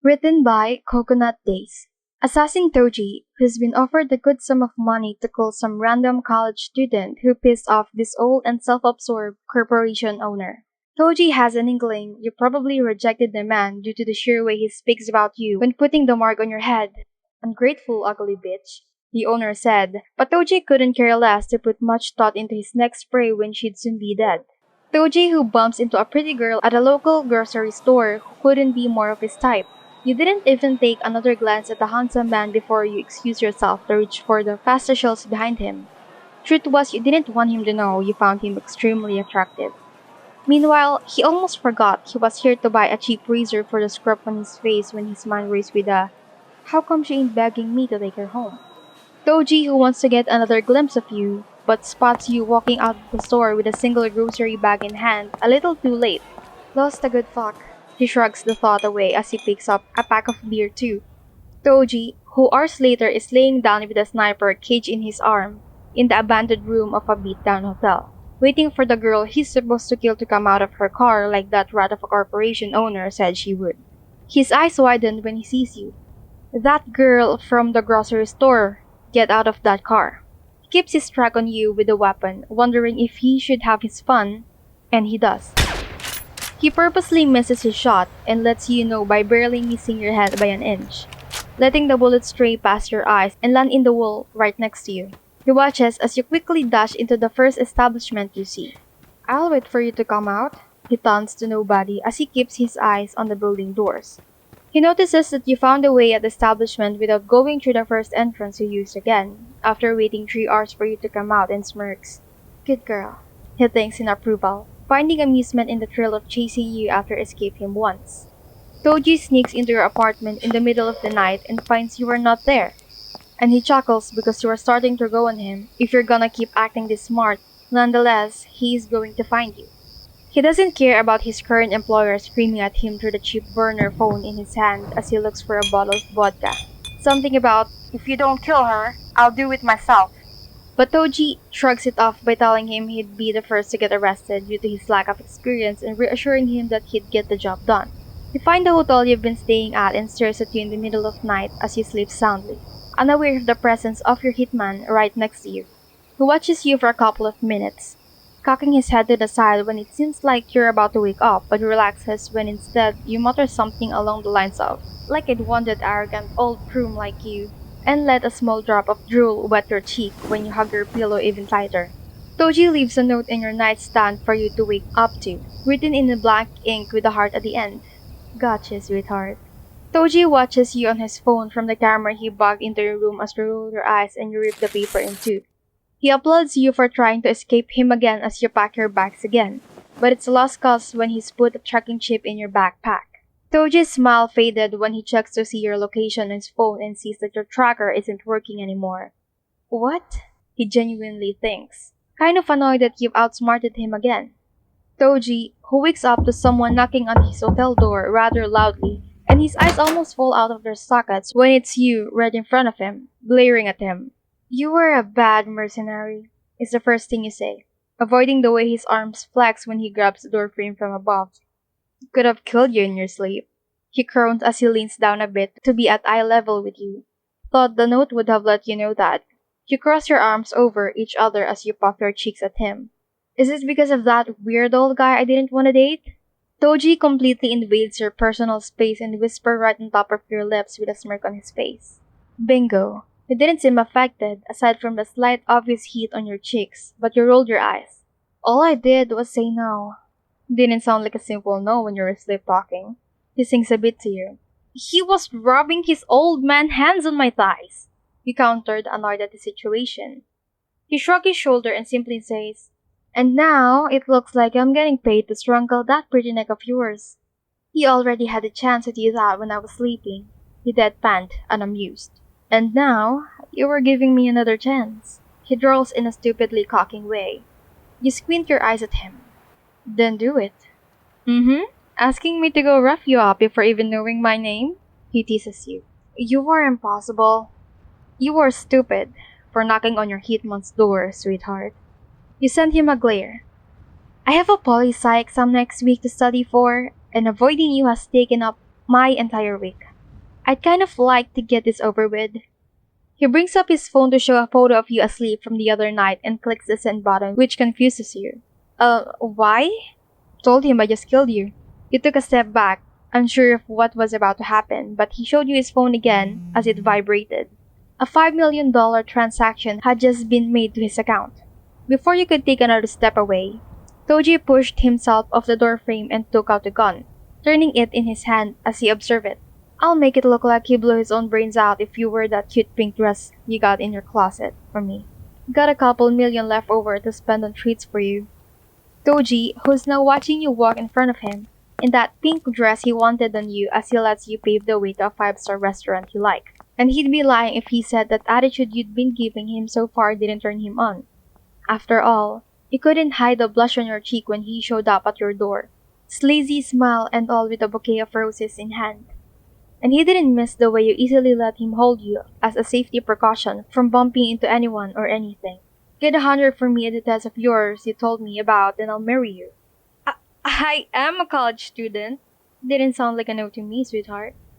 Written by Coconut Days. Assassin Toji, who's been offered a good sum of money to kill some random college student who pissed off this old and self-absorbed corporation owner. Toji has an inkling you probably rejected the man due to the sheer way he speaks about you when putting the mark on your head. Ungrateful, ugly bitch, the owner said, but Toji couldn't care less to put much thought into his next spray when she'd soon be dead. Toji, who bumps into a pretty girl at a local grocery store who couldn't be more of his type. You didn't even take another glance at the handsome man before you excused yourself to reach for the pasta shells behind him. Truth was, you didn't want him to know you found him extremely attractive. Meanwhile, he almost forgot he was here to buy a cheap razor for the scrub on his face when his mind raced with a, "How come she ain't begging me to take her home?" Toji, who wants to get another glimpse of you, but spots you walking out of the store with a single grocery bag in hand, a little too late. Lost a good fuck. He shrugs the thought away as he picks up a pack of beer too. Toji, who hours later is laying down with a sniper cage in his arm, in the abandoned room of a beat-down hotel, waiting for the girl he's supposed to kill to come out of her car like that rat of a corporation owner said she would. His eyes widen when he sees you. That girl from the grocery store. Get out of that car. He keeps his track on you with the weapon, wondering if he should have his fun, and he does. He purposely misses his shot and lets you know by barely missing your head by an inch, letting the bullet stray past your eyes and land in the wall right next to you. He watches as you quickly dash into the first establishment you see. "I'll wait for you to come out," he taunts to nobody as he keeps his eyes on the building doors. He notices that you found a way at the establishment without going through the first entrance you used again, after waiting 3 hours for you to come out and smirks. "Good girl," he thinks in approval, finding amusement in the thrill of chasing you after escaping him once. Toji sneaks into your apartment in the middle of the night and finds you are not there, and he chuckles because you are starting to go on him. If you're gonna keep acting this smart, nonetheless, he is going to find you. He doesn't care about his current employer screaming at him through the cheap burner phone in his hand as he looks for a bottle of vodka. Something about, "If you don't kill her, I'll do it myself." But Toji shrugs it off by telling him he'd be the first to get arrested due to his lack of experience and reassuring him that he'd get the job done. You find the hotel you've been staying at and stares at you in the middle of night as you sleep soundly, unaware of the presence of your hitman right next to you, who watches you for a couple of minutes, cocking his head to the side when it seems like you're about to wake up, but relaxes when instead you mutter something along the lines of, "Like I'd want that arrogant old broom like you," and let a small drop of drool wet your cheek when you hug your pillow even tighter. Toji leaves a note in your nightstand for you to wake up to, written in black ink with a heart at the end. "Gotcha, sweetheart." Toji watches you on his phone from the camera he bugged into your room as you roll your eyes and you rip the paper in two. He applauds you for trying to escape him again as you pack your bags again, but it's a lost cause when he's put a tracking chip in your backpack. Toji's smile faded when he checks to see your location on his phone and sees that your tracker isn't working anymore. "What?" he genuinely thinks, kind of annoyed that you've outsmarted him again. Toji, who wakes up to someone knocking on his hotel door rather loudly, and his eyes almost fall out of their sockets when it's you right in front of him, glaring at him. "You were a bad mercenary," is the first thing you say, avoiding the way his arms flex when he grabs the door frame from above. "Could have killed you in your sleep," he groans as he leans down a bit to be at eye level with you. "Thought the note would have let you know that." You cross your arms over each other as you puff your cheeks at him. "Is it because of that weird old guy I didn't want to date?" Toji completely invades your personal space and whispers right on top of your lips with a smirk on his face. Bingo. You didn't seem affected, aside from the slight obvious heat on your cheeks, but you rolled your eyes. "All I did was say no." Didn't sound like a simple no when you were sleepwalking. He sings a bit to you. "He was rubbing his old man hands on my thighs," you countered, annoyed at the situation. He shrugs his shoulder and simply says, "And now it looks like I'm getting paid to strangle that pretty neck of yours." "He already had a chance to do that when I was sleeping," he deadpanned, unamused. "And now, you were giving me another chance," he drawls in a stupidly cocking way. You squint your eyes at him. "Then do it." "Mm-hmm. Asking me to go rough you up before even knowing my name?" he teases you. "You were impossible." "You were stupid for knocking on your hitman's door, sweetheart." You send him a glare. "I have a poli-sci exam next week to study for, and avoiding you has taken up my entire week. I'd kind of like to get this over with. He brings up his phone to show a photo of you asleep from the other night and clicks the send button, which confuses you. Why? Told him I just killed you. You took a step back, unsure of what was about to happen, but he showed you his phone again as it vibrated. A $5 million transaction had just been made to his account. Before you could take another step away, Toji pushed himself off the doorframe and took out the gun, turning it in his hand as he observed it. I'll make it look like he blew his own brains out if you wear that cute pink dress you got in your closet for me. Got a couple million left over to spend on treats for you. Toji, who's now watching you walk in front of him, in that pink dress he wanted on you as he lets you pave the way to a five-star restaurant you like. And he'd be lying if he said that attitude you'd been giving him so far didn't turn him on. After all, you couldn't hide the blush on your cheek when he showed up at your door, sleazy smile and all with a bouquet of roses in hand. And he didn't miss the way you easily let him hold you as a safety precaution from bumping into anyone or anything. Get 100 for me at the test of yours you told me about and I'll marry you. I am a college student. Didn't sound like a no to me, sweetheart.